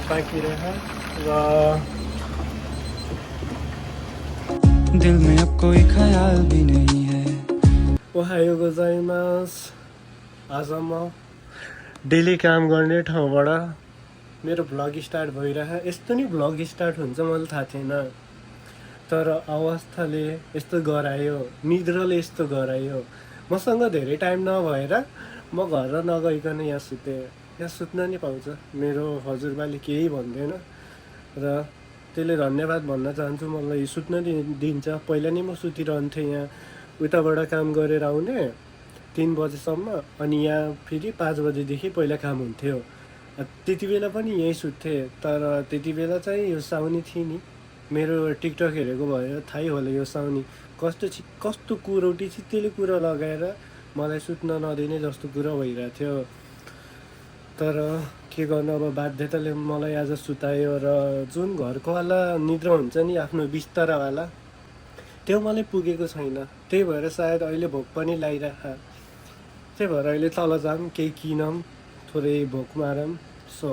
पाकिरह र दिल में अब कोई ख्याल भी नहीं है। ओहायो गोजाइमास। आज म डेली काम गर्ने ठाउँबाट मेरो भ्लग स्टार्ट भइरह। यस्तो नि भ्लग स्टार्ट हुन्छ मलाई थाहा थिएन, तर अवस्थाले यस्तो गरायो, निद्राले यस्तो गरायो। मसँग धेरै टाइम नभएर म घर नगइकन यहाँ सुतेँ। यहाँ सुत्न नि पाउँछ, मेरो हजुरबाले केही भन्दैन र त्यसले धन्यवाद भन्न चाहन्छु। मलाई सुत्न दिन्छ। पहिला नि म सुतिरहन्थेँ यहाँ, उताबाट काम गरेर आउने 3 बजेसम्म, अनि यहाँ फेरि 5 बजेदेखि पहिला काम हुन्थ्यो। त्यति बेला पनि यहीँ सुत्थेँ, तर त्यति बेला चाहिँ यो साउनी थिएँ नि। मेरो टिकटक हेरेको भयो थाहै होला यो साउनी कस्तो कुरौटी चित्तेले कुरा लगाएर मलाई सुत्न नदिने जस्तो कुरा भइरहेको थियो। तर के गर्नु, अब बाध्यताले मलाई आज सुतायो। र जुन घरकोवाला निद्रा हुन्छ नि आफ्नो बिस्तारावाला, त्यो मलाई पुगेको छैन। त्यही भएर सायद अहिले भोक पनि लागिरह। त्यही भएर अहिले तल जाऊँ, केही किनौँ, थोरै भोक मारौँ। सो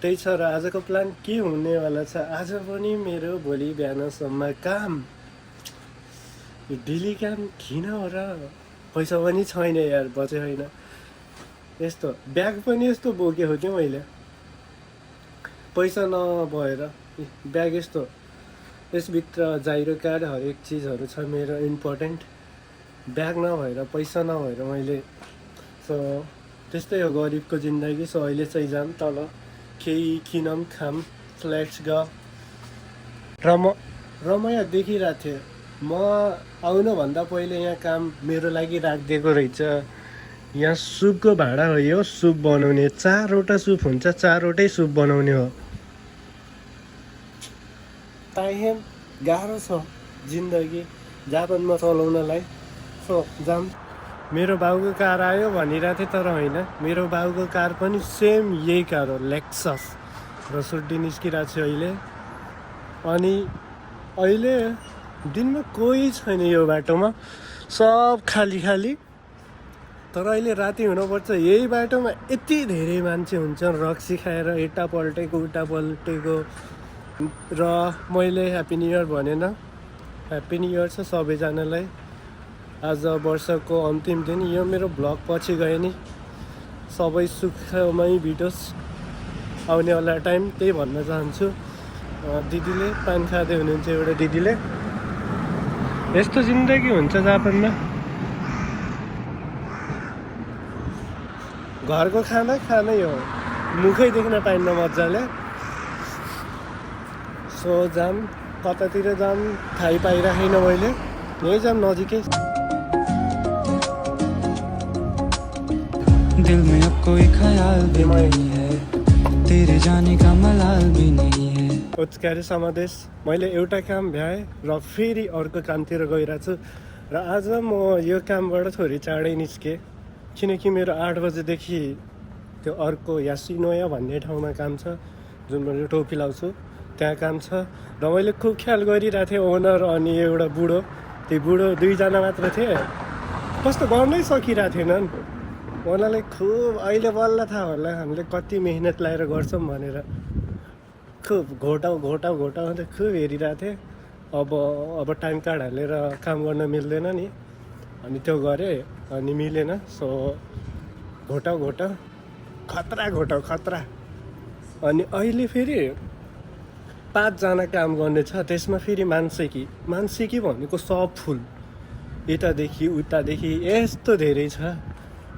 त्यही छ। र आजको प्लान के हुनेवाला छ, आज पनि मेरो भोलि बिहानसम्म काम। यो डेली काम किन हो र? पैसा पनि छैन यार, बचे होइन। यस्तो ब्याग पनि यस्तो बोकेको थिएँ मैले, पैसा नभएर। ब्याग यस्तो, यसभित्र जाइरो कार्ड हरेक चिजहरू छ मेरो इम्पोर्टेन्ट। ब्याग नभएर, पैसा नभएर मैले। सो त्यस्तै हो गरिबको जिन्दगी। सो अहिले चाहिँ जाऊँ तल, केही किनौँ, खाऊँ, लेट्स गो। र म यहाँ देखिरहेको थिएँ, म आउनुभन्दा पहिले यहाँ काम मेरो लागि राखिदिएको रहेछ। यहाँ सुपको भाँडा हो यो, सुप बनाउने। 4वटा सुप हुन्छ, 4वटै सुप बनाउने हो। टाइम गाह्रो छ जिन्दगी जापानमा चलाउनलाई। सो जाऊँ। मेरो बाउको कार आयो भनिरहेको थिएँ, तर होइन, मेरो बाउको कार पनि सेम यही कार हो, लेक्सस। र सुड्डी निस्किरहेको छु अहिले। अनि अहिले दिनमा कोही छैन यो बाटोमा, सब खाली खाली। तर अहिले राति हुनुपर्छ। यही बाटोमा यति धेरै मान्छे हुन्छन् रक्सी खाएर, यता पल्टेको उता पल्टेको। र मैले ह्याप्पी न्यु इयर भनेन। ह्याप्पी न्यु इयर छ सबैजनालाई। आज वर्षको अन्तिम दिन। यो मेरो भ्लग पछि गयो नि, सबै सुखमै बिटोस् आउनेवाला टाइम, त्यही भन्न चाहन्छु। दिदीले पान खाँदै हुनुहुन्छ, एउटा दिदीले। यस्तो जिन्दगी हुन्छ जापानमा। घरको खाना खानै हो, मुखै देख्न पाइन्न मजाले। सो जाम, कतातिर जाम थाहै पाइराखेन मैले। यही जाम, नजिकै। दिल में अब कोई ख्याल भी नहीं है, तेरे जाने का मलाल भी नहीं है। ओत्कारी समादेश। मैले एउटा काम भ्याएँ र फेरि अर्को कामतिर गइरहेको छु। र आज म यो कामबाट थोरै चाँडै निस्केँ, किनकि मेरो 8 बजेदेखि त्यो अर्को यासिनोया भन्ने ठाउँमा काम छ, जुन मैले टोपी लाउँछु त्यहाँ काम छ। र मैले खुब ख्याल गरिरहेको थिएँ, ओनर अनि एउटा बुढो। त्यो बुढो 2जना मात्र थिए, कस्तो गर्नै सकिरहेको थिएनन्। उनीहरूलाई खुब अहिले बल्ल थाहा होला हामीले कति मेहनत लगाएर गर्छौँ भनेर। खुब घोटाउ हुँदै खुब हेरिरहेको थिएँ। अब टाइम कार्ड हालेर काम गर्न मिल्दैन नि, अनि त्यो गरेँ, अनि मिलेन। सो घोटाउ खतरा। अनि अहिले फेरि 5जना काम गर्ने छ, त्यसमा फेरि मान्छे भनेको सब फुल, यतादेखि उतादेखि यस्तो धेरै छ।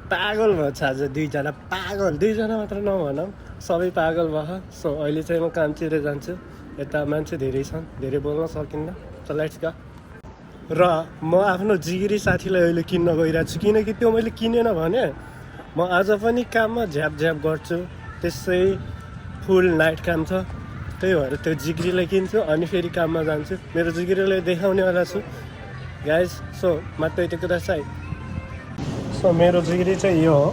पागल भएछ आज 2जना, पागल 2जना मात्र नभनौँ, सबै पागल भयो। सो अहिले चाहिँ म कामतिर जान्छु। यता मान्छे धेरै छन्, धेरै बोल्न सकिन्न। So let's go. र म आफ्नो जिगिरी साथीलाई अहिले किन्न गइरहेको छु, किनकि त्यो मैले किनेन भने म आज पनि काममा झ्याप गर्छु। त्यसै फुल नाइट काम छ, त्यही भएर त्यो जिगिरीलाई किन्छु अनि फेरि काममा जान्छु। मेरो जिगिरीलाई देखाउनेवाला छु गाइज। सो मात्रै त्यो कुरा चाहिँ। सो मेरो जिगिरी चाहिँ यो हो,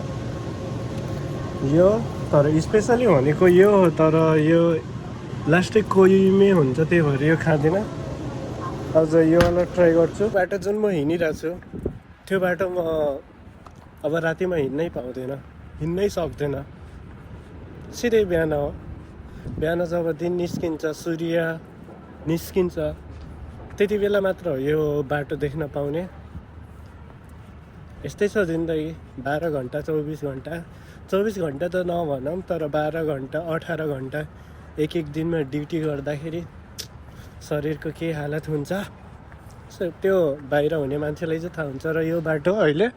यो तर स्पेसली भनेको यो हो, तर यो लास्टै कोहीमै हुन्छ, त्यही भएर यो खाँदिनँ। आज यो वाला ट्राई गर्छु। बाटो जुन म हिँडिरहेको छु त्यो बाटो म अब रातिमा हिँड्नै पाउँदैन, हिँड्नै सक्दैन। सिधै बिहान हो। बिहान जब दिन निस्किन्छ, सूर्य निस्किन्छ, त्यति बेला मात्र हो यो बाटो देख्न पाउने। यस्तै छ जिन्दगी। 12 घन्टा 24 घन्टा 24 घन्टा त नभनौँ, तर 12 घन्टा 18 घन्टा एक दिनमा ड्युटी गर्दाखेरि शरीरको के हालत हुन्छ त्यो बाहिर हुने मान्छेलाई चाहिँ थाहा हुन्छ। र यो बाटो अहिले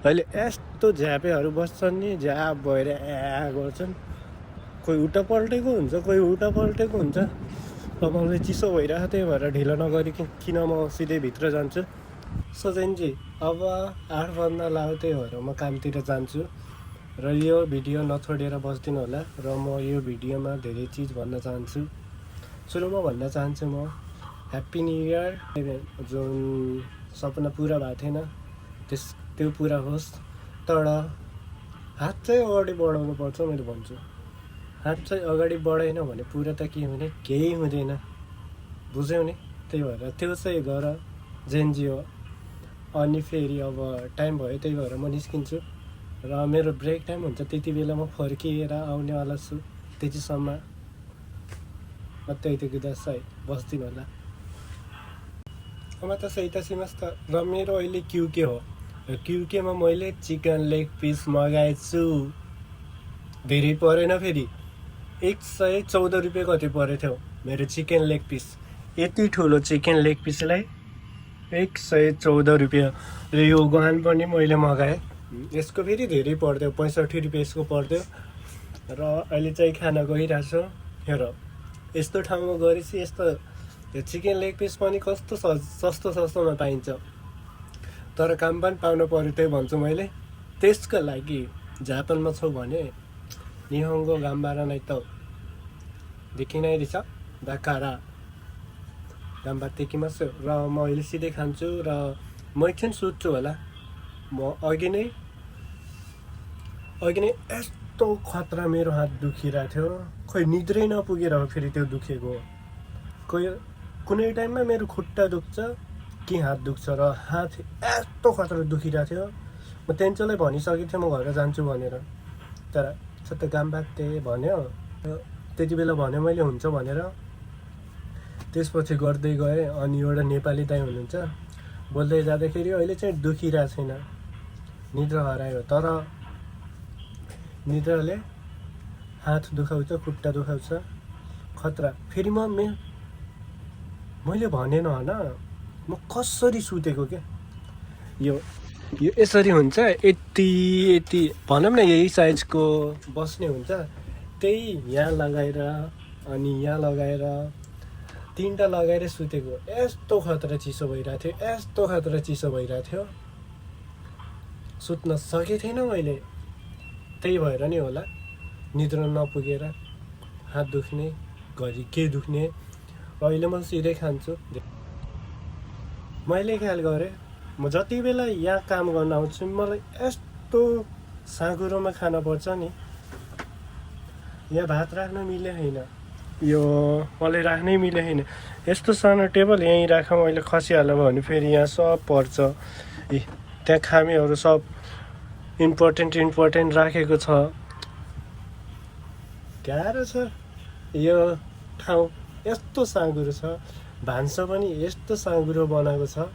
यस्तो झ्यापेहरू बस्छन् नि, झ्याप भएर गर्छन्। कोही उल्टा पल्टेको हुन्छ, कोही उल्टा पल्टेको हुन्छ। अब मलाई चिसो भइरहेको, त्यही भएर ढिलो नगरिकन म सिधै भित्र जान्छु। सजैनजी अब 8 बज्न लाग्यो, त्यही भएर म कामतिर जान्छु। र यो भिडियो नछोडेर बस्दिनु होला। र म यो भिडियोमा धेरै चिज भन्न चाहन्छु। सुरुमा भन्न चाहन्छु म ह्याप्पी न्यु इयर। जुन सपना पुरा भएको थिएन त्यो पुरा होस्। तर हात चाहिँ अगाडि बढाउनु पर्छ मैले भन्छु। हात चाहिँ अगाडि बढाएन भने पुरा त के हुने, केही हुँदैन, बुझ्यौ नि। त्यही भएर त्यो चाहिँ गर, जेन्जी हो। अनि फेरि अब टाइम भयो, त्यही भएर म निस्किन्छु। र मेरो ब्रेक टाइम हुन्छ, त्यति बेला म फर्किएर आउनेवाला छु। त्यतिसम्म ಮತ್ತೆ ಇದಕ್ಕೆ ದಸಾಯಿ बस्दिनु होला। म त सही त सिमस्त। र मेरो अहिले क्युके हो। क्युकेमा मैले चिकन लेग पिस मगाएछु। धेरै परेन, फेरि 114 रुपियाँ कति परेको थियो मेरो चिकन लेग पिस। यति ठुलो चिकन लेग पिसलाई 114 रुपियाँ। र यो गहन पनि मैले मगाएँ। यसको फेरि धेरै पर्थ्यो, 65 रुपियाँ यसको पर्थ्यो। र अहिले चाहिँ खाना गइरहेको छु। हेर यस्तो ठाउँमा गरेपछि यस्तो चिकन लेग पिस पनि कस्तो सस्तोमा पाइन्छ। तर काम पनि पाउनु पर्यो, त्यही भन्छु मैले। त्यसको लागि जापानमा छौ भने निहोङ्गो गाम्बारा नै त देखिनै रहेछ दाकारा गाम्बातेकिमासु। र म अहिले सिधै खान्छु। र म एकछिन सुत्छु होला। म अघि नै यस्तो खतरा मेरो हात दुखिरहेको थियो। खोइ निद्रै नपुगेर हो फेरि त्यो दुखेको। कुनै टाइममा मेरो खुट्टा दुख्छ कि हात दुख्छ, र हात यस्तो खतरा दुखिरहेको थियो। म तेन्चोलाई भनिसकेको थिएँ म घर जान्छु भनेर। तर छत्त गाम्बाते भन्यो, त्यति बेला भन्यो मैले हुन्छ भनेर। त्यसपछि गर्दै गएँ। अनि एउटा नेपाली दाइ हुनुहुन्छ, बोल्दै जाँदाखेरि अहिले चाहिँ दुखिरहेको छैन, निद्रा हरायो। तर निद्राले हात दुखाउँछ, खुट्टा दुखाउँछ, खतरा। फेरि मैले भनेन होइन, म कसरी सुतेको क्या। यो यसरी हुन्छ, यति भनौँ न यही साइजको बस्ने हुन्छ। त्यही यहाँ लगाएर अनि यहाँ लगाएर 3टा लगाएर सुतेको। यस्तो खतरा चिसो भइरहेको थियो, सुत्न सकेको थिएन मैले। त्यही भएर नि होला निद्रा नपुगेर हात दुख्ने, घरि के दुख्ने। अहिले म सिधै खान्छु। मैले ख्याल गरेँ, म जति बेला यहाँ काम गर्न आउँछु मलाई यस्तो साँघुरोमा खान पर्छ नि। यहाँ भात राख्न मिले होइन, यो मलाई राख्नै मिले होइन। यस्तो सानो टेबल यहीँ राखौँ, अहिले खसिहाल्यो भने फेरि यहाँ सब पर्छ। त्यहाँ खामेहरू सब इम्पोर्टेन्ट राखेको छ। गाह्रो छ यो ठाउँ, यस्तो साँघुरो छ। भान्सा पनि यस्तो साँघुरो बनाएको छ।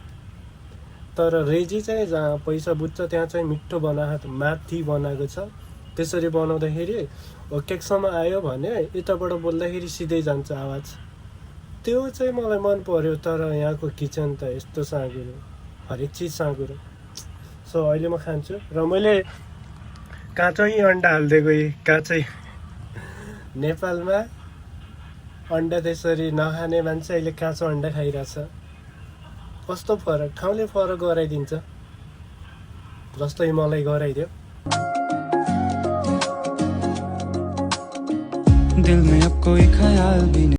तर रेजी चाहिँ जहाँ पैसा बुझ्छ त्यहाँ चाहिँ मिठो माथि बनाएको छ। त्यसरी बनाउँदाखेरि केकसम्म आयो भने यताबाट बोल्दाखेरि सिधै जान्छ आवाज। त्यो चाहिँ मलाई मन पर्यो। तर यहाँको किचन त यस्तो साँघुरो, हरेक चिज साँघुरो। सो अहिले म खान्छु। र मैले काँचै अन्डा हालिदिएको। काँचै नेपालमा अन्डा त्यसरी नखाने मान्छे अहिले काँचो अन्डा खाइरहेछ। कस्तो फरक, ठाउँले फरक गराइदिन्छ। जस्तै मलाई गराइदियो। दिल में अब कोई ख्याल भी